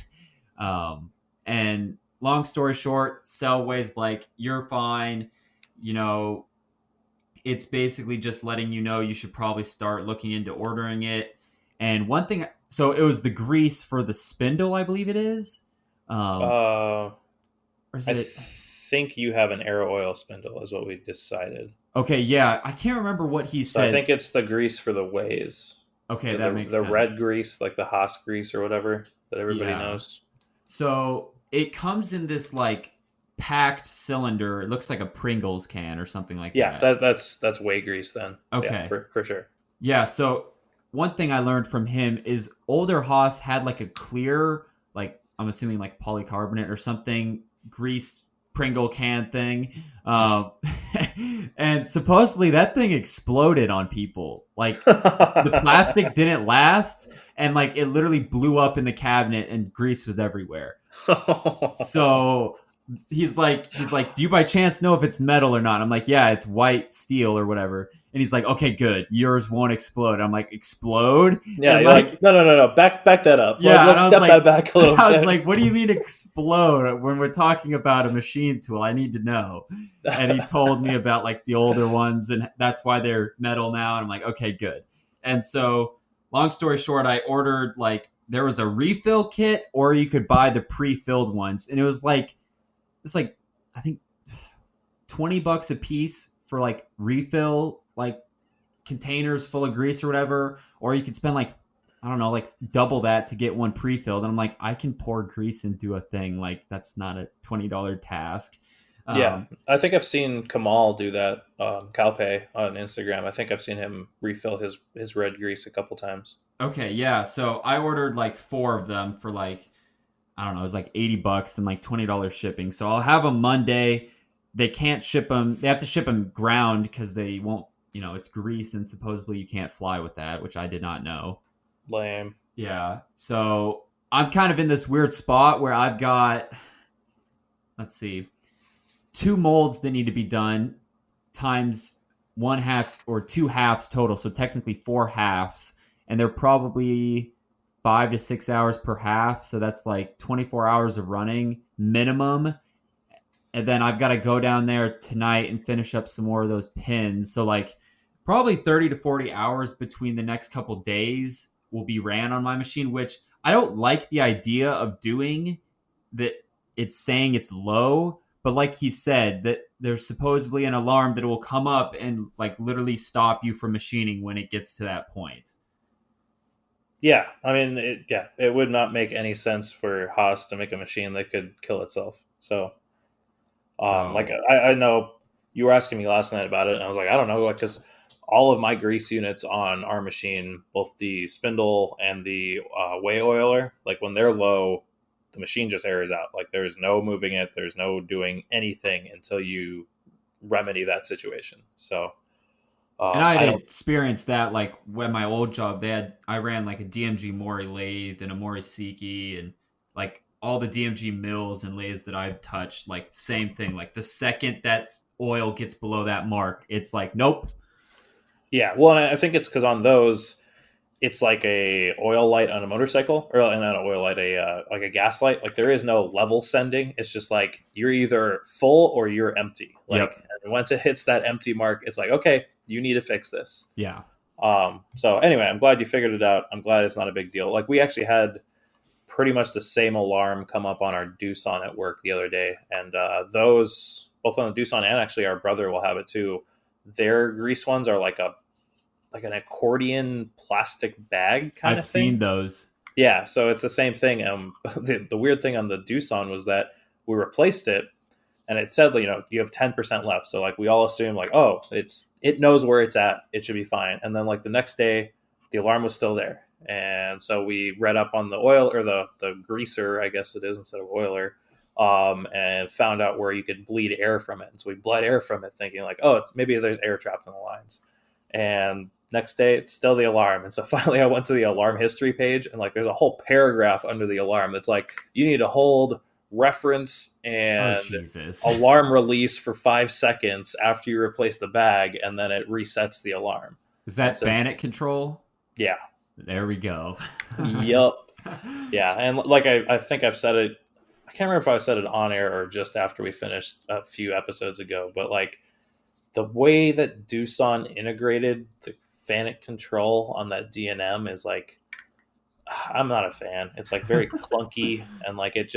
And long story short, Selway's like, you're fine. You know, it's basically just letting you know you should probably start looking into ordering it. And one thing, so it was the grease for the spindle, I believe it is. Uh, Or is I it? think you have an Aero oil spindle, is what we decided. Okay, yeah. I can't remember what he So I said. think it's the grease for the ways. Okay, The, that the, makes the red sense. grease, like the Haas grease or whatever that everybody Yeah. knows. So it comes in this like packed cylinder. It looks like a Pringles can or something like Yeah, that. that's way grease then. Yeah, Okay. for sure. Yeah. So one thing I learned from him is older Haas had like a clear, like I'm assuming like polycarbonate or something, grease Pringle can thing. Um, and supposedly that thing exploded on people. Like the plastic didn't last and like it literally blew up in the cabinet and grease was everywhere. So he's like, do you by chance know if it's metal or not? I'm like, yeah, it's white steel or whatever. And he's like, okay, good. Yours won't explode. I'm like, explode? Yeah, And you're like, like, no, back that up. yeah. And Let's I was step like, that back a little I was bit. like, what do you mean explode when we're talking about a machine tool? I need to know. And he told me about like the older ones and that's why they're metal now. And I'm like, okay, good. And so long story short, I ordered like, there was a refill kit or you could buy the pre-filled ones. And it was like, I think $20 a piece for like refill like containers full of grease or whatever, or you could spend like I don't know, like double that to get one pre-filled. And I'm like, I can pour grease into a thing. Like that's not a $20 task. Yeah, Um, I think I've seen Kamal do that. Calpay on Instagram. I think I've seen him refill his red grease a couple times. okay, yeah. So I ordered like four of them for like I don't know, it was like $80 and like $20 shipping. So I'll have them Monday. They can't ship them. They have to ship them ground because they won't. It's grease and supposedly you can't fly with that, which I did not know. Lame. Yeah. So I'm kind of in this weird spot where I've got, let's see, two molds that need to be done times one half or two halves total. So technically four halves. And they're probably 5 to 6 hours per half. So that's like 24 hours of running minimum. And then I've got to go down there tonight and finish up some more of those pins. So like probably 30 to 40 hours between the next couple days will be ran on my machine, which I don't like the idea of doing that. It's saying it's low, but like he said that there's supposedly an alarm that will come up and like literally stop you from machining when it gets to that point. Yeah, I mean, it would not make any sense for Haas to make a machine that could kill itself. So, like So I know you were asking me last night about it, and I was like, I don't know, like because all of my grease units on our machine, both the spindle and the way oiler, like when they're low, the machine just airs out. Like there's no moving it, there's no doing anything until you remedy that situation. So, and I I had don't. experienced that like when my old job I ran like a DMG Mori lathe and a Mori Siki and like all the DMG mills and lathes that I've touched, like same thing. Like the second that oil gets below that mark, it's like nope. Yeah, well, and I think it's because on those, it's like a oil light on a motorcycle, or not an oil light, a like a gas light. Like there is no level sending. It's just like you're either full or you're empty. Like Yep. and once it hits that empty mark, it's like okay, you need to fix this. Yeah. So anyway, I'm glad you figured it out. I'm glad it's not a big deal. Like we actually had pretty much the same alarm come up on our Doosan at work the other day, and those both on the Doosan and actually our brother will have it too. Their grease ones are like an accordion plastic bag kind I've of seen thing. those. Yeah, so it's the same thing. The weird thing on the Doosan was that we replaced it, and it said, you have 10% left. So like we all assumed like, oh, it knows where it's at. It should be fine. And then like the next day, the alarm was still there. And so we read up on the oil or the greaser, I guess it is instead of oiler, and found out where you could bleed air from it. And so we bled air from it, thinking like, oh, it's maybe there's air trapped in the lines. And next day, it's still the alarm. And so finally, I went to the alarm history page, and like there's a whole paragraph under the alarm that's like, you need to hold reference Oh and Jesus. alarm release for 5 seconds after you replace the bag, and then it resets the alarm. Is And that so, Fanuc control? yeah, There we go. yup, yeah. And like I think I've said it. I can't remember if I said it on air or just after we finished a few episodes ago, but like the way that Doosan integrated the Fanuc control on that DNM is like, I'm not a fan. It's like very clunky, and like it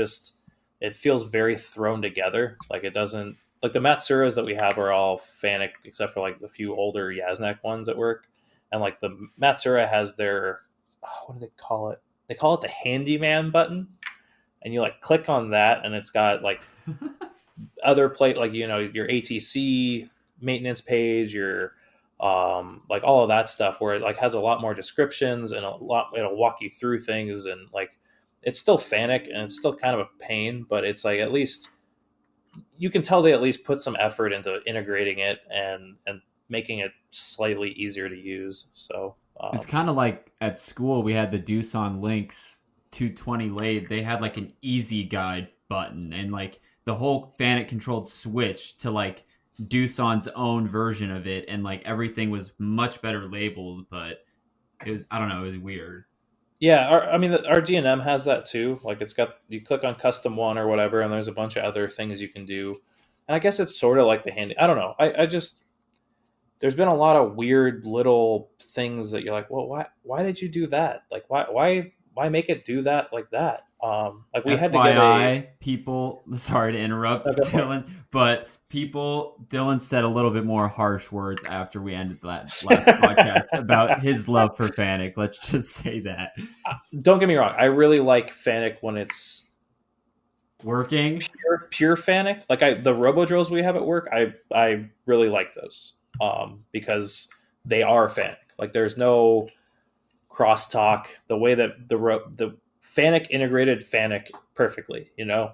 feels very thrown together. Like it doesn't, like the Matsuras that we have are all Fanuc except for like the few older Yaznek ones at work. And like the Matsura has their, what do they call it? They call it the handyman button. And you like click on that, and it's got like other plate, like your ATC maintenance page, your like all of that stuff, where it like has a lot more descriptions and it'll walk you through things, and like it's still Fanuc and it's still kind of a pain, but it's like at least you can tell they at least put some effort into integrating it and making it slightly easier to use. So It's kind of like at school we had the Doosan Lynx 220 lathe. They had like an easy guide button and like the whole Fanuc controlled switch to like Doosan's own version of it, and like everything was much better labeled, but it was I don't know, it was weird. yeah, I mean, our DNM has that too. Like it's got, you click on custom one or whatever, and there's a bunch of other things you can do. And I guess it's sort of like the handy. I don't know. I just, there's been a lot of weird little things that you're like, well, why did you do that? Like, why make it do that like that? Like we had to get a. FYI, people, sorry to interrupt, Oh, go for it. Dylan, but Dylan said a little bit more harsh words after we ended that last podcast about his love for Fanic. Let's just say that. Don't get me wrong. I really like Fanic when it's Working? pure Fanic. Like the robo drills we have at work, I really like those because they are Fanic. Like there's no crosstalk. The way that the Fanic integrated Fanic perfectly,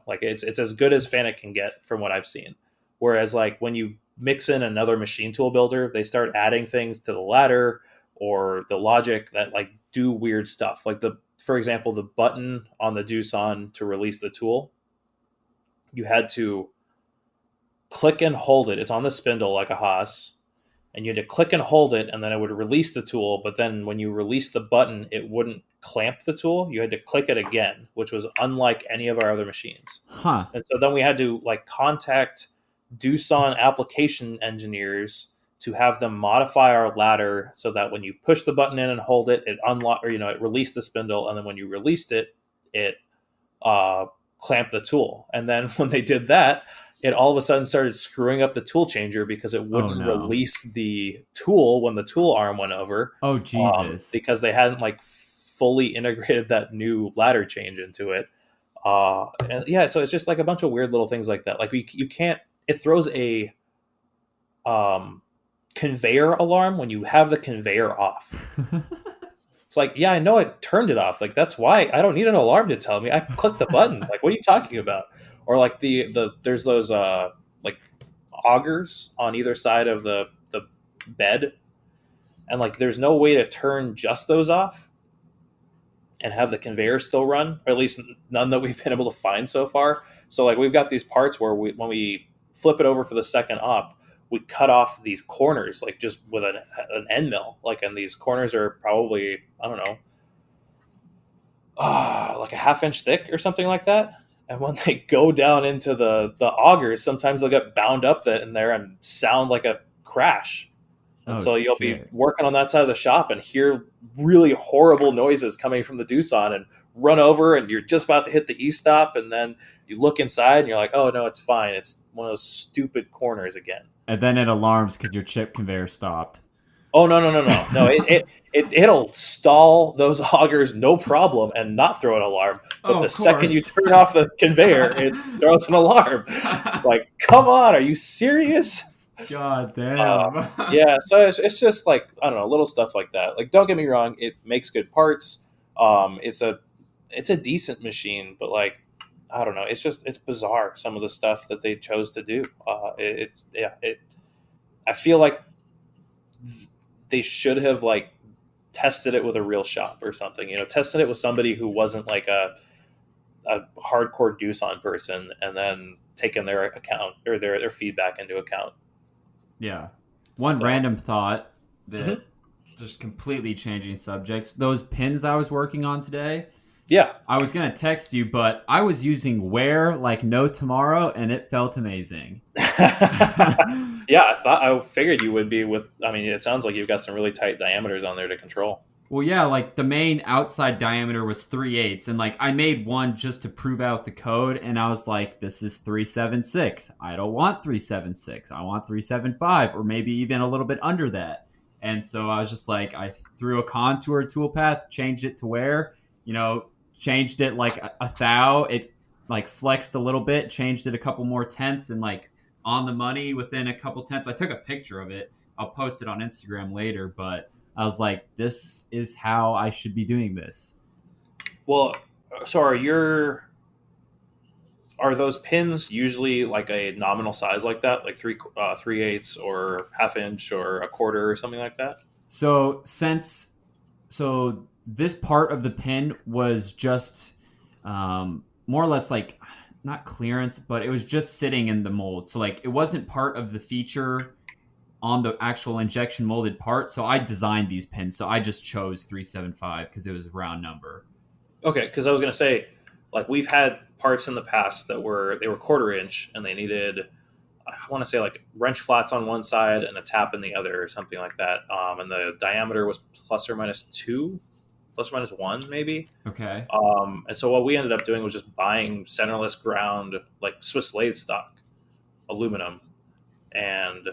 like it's as good as Fanic can get from what I've seen. Whereas like when you mix in another machine tool builder, they start adding things to the ladder or the logic that like do weird stuff. Like for example, the button on the Doosan to release the tool, you had to click and hold it. It's on the spindle like a Haas, and you had to click and hold it, and then it would release the tool. But then when you release the button, it wouldn't clamp the tool. You had to click it again, which was unlike any of our other machines. Huh. And so then we had to like contact Doosan application engineers to have them modify our ladder so that when you push the button in and hold it, it unlock, or it released the spindle, and then when you released it, it clamped the tool. And then when they did that, it all of a sudden started screwing up the tool changer because it wouldn't no. release the tool when the tool arm went over. Oh, Jesus. Because they hadn't like fully integrated that new ladder change into it. And yeah, so it's just like a bunch of weird little things like that. Like you can't. It throws a conveyor alarm when you have the conveyor off. It's like, yeah, I know I turned it off. Like that's why I don't need an alarm to tell me. I clicked the button. Like, what are you talking about? Or like there's those like augers on either side of the bed, and like there's no way to turn just those off and have the conveyor still run, or at least none that we've been able to find so far. So like we've got these parts where when we flip it over for the second op, we cut off these corners like just with an end mill, like, and these corners are probably, I don't know, like a half-inch thick or something like that. And when they go down into the augers, sometimes they'll get bound up in there and sound like a crash. And so you'll be working on that side of the shop and hear really horrible noises coming from the Doosan and run over, and you're just about to hit the E-stop, and then you look inside and you're like, oh, no, it's fine. It's one of those stupid corners again. And then it alarms because your chip conveyor stopped. Oh, no. No, it'll stall those augers no problem and not throw an alarm. But the second you turn off the conveyor, it throws an alarm. It's like, come on, are you serious? God damn. Yeah, so it's just like, I don't know, little stuff like that. Like, don't get me wrong, it makes good parts. It's a decent machine, but like, I don't know, it's bizarre some of the stuff that they chose to do. I feel like they should have like tested it with a real shop or something. Tested it with somebody who wasn't like a hardcore Doosan person, and then taken their account or their feedback into account. Yeah. One random thought that just completely changing subjects. Those pins I was working on today. Yeah. I was going to text you, but I was using Wear like no tomorrow, and it felt amazing. Yeah, I figured you would be it sounds like you've got some really tight diameters on there to control. Well, yeah, like the main outside diameter was 3/8, and like I made one just to prove out the code, and I was like, this is 376. I don't want 376. I want 375, or maybe even a little bit under that. And so I was just like, I threw a contour toolpath, changed it to Wear, changed it like a thou. It like flexed a little bit, changed it a couple more tenths, and like on the money within a couple tenths. I took a picture of it. I'll post it on Instagram later, but I was like, this is how I should be doing this. Well, so are those pins usually like a nominal size like that, like 3/8 or half inch or a quarter or something like that? So this part of the pin was just more or less like not clearance, but it was just sitting in the mold. So like it wasn't part of the feature on the actual injection molded part. So I designed these pins. So I just chose 375 because it was a round number. Okay, because I was going to say, like, we've had parts in the past that were 1/4 inch, and they needed, I want to say, like wrench flats on one side and a tap in the other, or something like that. And the diameter was ±2, ±1, maybe. Okay. And so what we ended up doing was just buying centerless ground, like Swiss lathe stock aluminum, and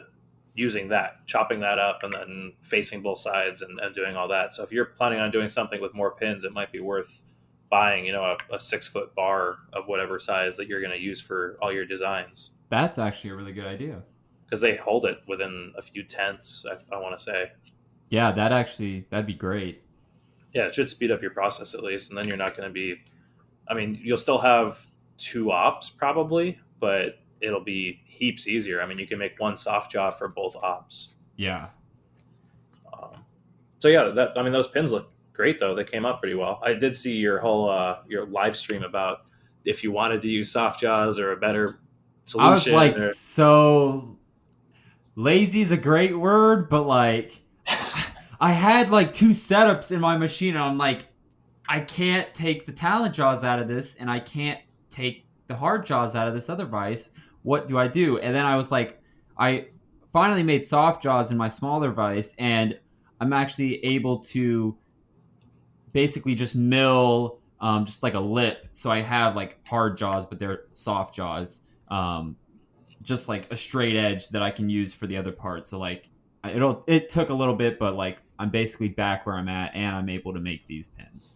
using that, chopping that up, and then facing both sides and doing all that. So if you're planning on doing something with more pins, it might be worth buying, a 6 foot bar of whatever size that you're going to use for all your designs, That's actually a really good idea. because they hold it within a few tenths. I want to say, Yeah, that'd be great. yeah, it should speed up your process at least, and then you're not going to be. I mean, you'll still have 2 ops probably, but it'll be heaps easier. I mean, you can make one soft jaw for both ops. Yeah. So yeah, those pins look great though. They came out pretty well. I did see your whole your live stream about if you wanted to use soft jaws or a better I was solution. like, so lazy is a great word, but like I had like 2 setups in my machine and I'm like, I can't take the talent jaws out of this and I can't take the hard jaws out of this other vise. What do I do? And then I was like, I finally made soft jaws in my smaller vise and I'm actually able to basically just mill just like a lip. So I have like hard jaws, but they're soft jaws. Just like a straight edge that I can use for the other part. So like it took a little bit, but like I'm basically back where I'm at and I'm able to make these pins.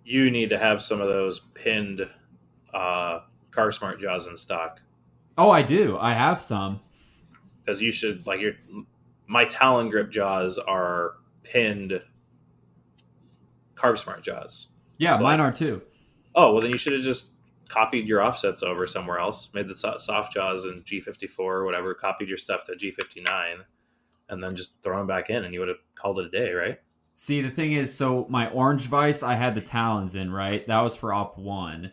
You need to have some of those pinned Car Smart jaws in stock, Oh, I do. I have some. because you should like your my Talon grip jaws are pinned Carb Smart jaws. Yeah, So mine like, are too. oh well, then you should have just copied your offsets over somewhere else, made the soft jaws in G54 or whatever, copied your stuff to G59, and then just throw them back in, and you would have called it a day, right? See, the thing is, so my orange vise, I had the talons in, right? That was for op one.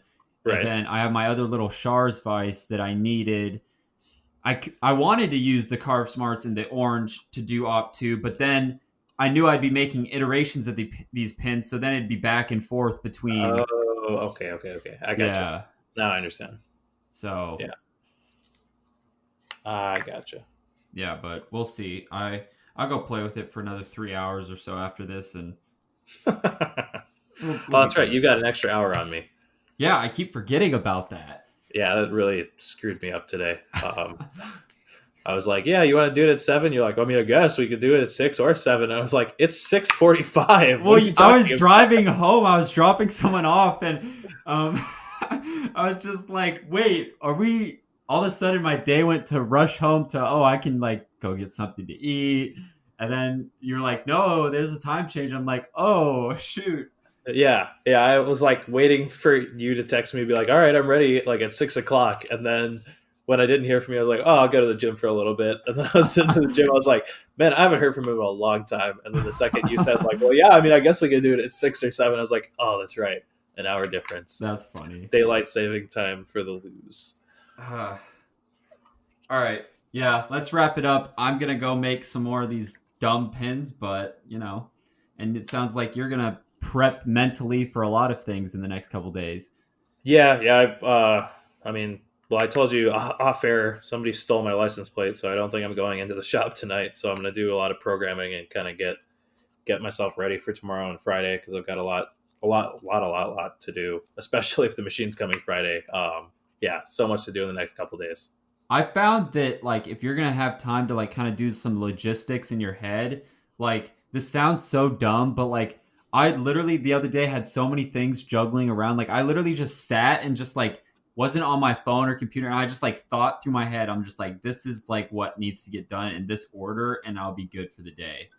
And Right. then I have my other little Shars vise that I needed. I wanted to use the Carve Smarts and the orange to do op two, but then I knew I'd be making iterations of these pins, so then it'd be back and forth between. Oh, okay. I gotcha. Yeah. Now I understand. So Yeah, I gotcha. yeah, but we'll see. I'll go play with it for another 3 hours or so after this, and Oh, we'll be that's right. good. You got an extra hour on me. Yeah, I keep forgetting about that. Yeah, that really screwed me up today. I was like, "Yeah, you want to do it at 7?" You're like, "I mean, I guess we could do it at 6 or 7." I was like, "It's 6:45. What Well, are you I was talking about?" driving home. I was dropping someone off, and I was just like, "Wait, are we?" All of a sudden, my day went to rush home to, oh, I can like go get something to eat, and then you're like, "No, there's a time change." I'm like, "Oh, shoot." Yeah. I was like waiting for you to text me, be like, "All right, I'm ready," like at 6 o'clock, and then when I didn't hear from you, I was like, "Oh, I'll go to the gym for a little bit." And then I was sitting in the gym, I was like, "Man, I haven't heard from him in a long time." And then the second you said, like, "Well, yeah, I mean, I guess we could do it at 6 or 7," I was like, "Oh, that's right, an hour difference, That's funny. daylight saving time for the lose." All right, yeah, let's wrap it up. I'm gonna go make some more of these dumb pins, but and it sounds like you're gonna prep mentally for a lot of things in the next couple days. Yeah. I mean, well, I told you off air, somebody stole my license plate, so I don't think I'm going into the shop tonight. So I'm going to do a lot of programming and kind of get myself ready for tomorrow and Friday, because I've got a lot to do, especially if the machine's coming Friday. Yeah, so much to do in the next couple days. I found that like if you're gonna have time to like kind of do some logistics in your head, like this sounds so dumb, but like I literally the other day had so many things juggling around. Like I literally just sat and just like wasn't on my phone or computer. And I just like thought through my head. I'm just like, this is like what needs to get done in this order, and I'll be good for the day.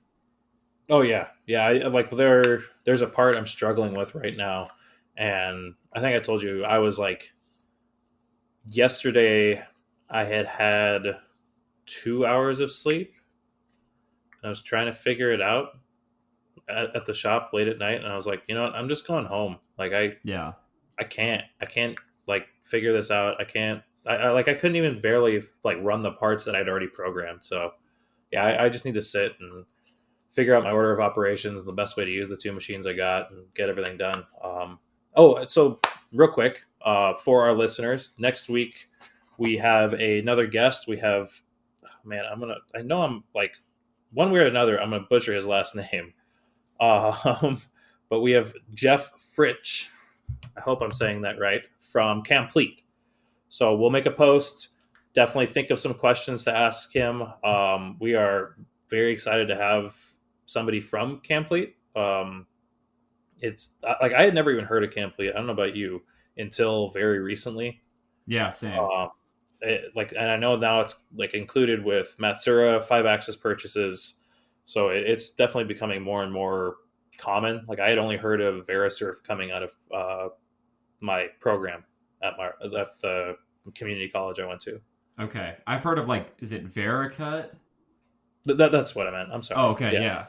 Oh yeah. I like there's a part I'm struggling with right now, and I think I told you I was like yesterday I had 2 hours of sleep. I was trying to figure it out at the shop late at night, and I was like, you know what, I'm just going home. Like Yeah. I can't like figure this out. I can't. I couldn't even barely like run the parts that I'd already programmed. So yeah, I just need to sit and figure out my order of operations and the best way to use the 2 machines I got and get everything done. So real quick, for our listeners, next week we have another guest. We have, man, I know I'm like, one way or another, I'm gonna butcher his last name. But we have Jeff Fritsch. I hope I'm saying that right, from Complete. So we'll make a post definitely think of some questions to ask him. We are very excited to have somebody from Camplete. It's like I had never even heard of Camplete. I don't know about you until very recently. Yeah, same. And I know now it's like included with Matsura 5-axis purchases, so it's definitely becoming more and more common. Like I had only heard of Verisurf coming out of my program at the community college I went to. Okay, I've heard of like, is it Vericut? That's what I meant. I'm Oh, sorry. okay, Yeah,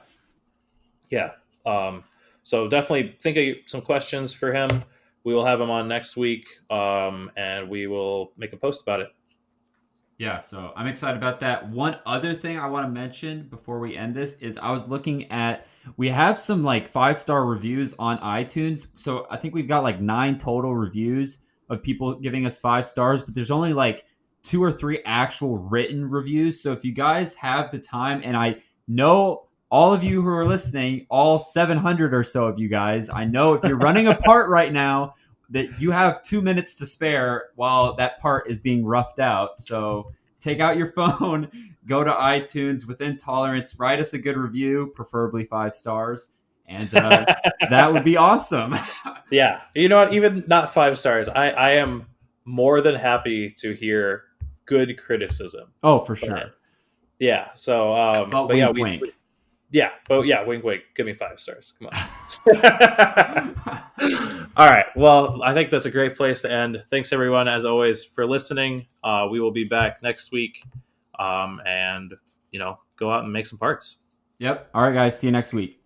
yeah. yeah. So definitely think of some questions for him. We will have him on next week, and we will make a post about it. Yeah, so I'm excited about that. One other thing I want to mention before we end this is I was looking at, we have some like 5-star reviews on iTunes. So I think we've got like 9 total reviews of people giving us 5 stars, but there's only like 2 or 3 actual written reviews. So if you guys have the time, and I know all of you who are listening, all 700 or so of you guys, I know if you're running a part right now, that you have 2 minutes to spare while that part is being roughed out. So take out your phone, go to iTunes within tolerance, write us a good review, preferably 5 stars, and that would be awesome. Yeah, you know what? Even not 5 stars, I am more than happy to hear good criticism. Oh, for But sure. yeah, so But but yeah, wink, wink. wink, wink, give me 5 stars. Come on. All right. Well, I think that's a great place to end. Thanks everyone, as always, for listening. We will be back next week, and go out and make some parts. Yep. All right, guys. See you next week.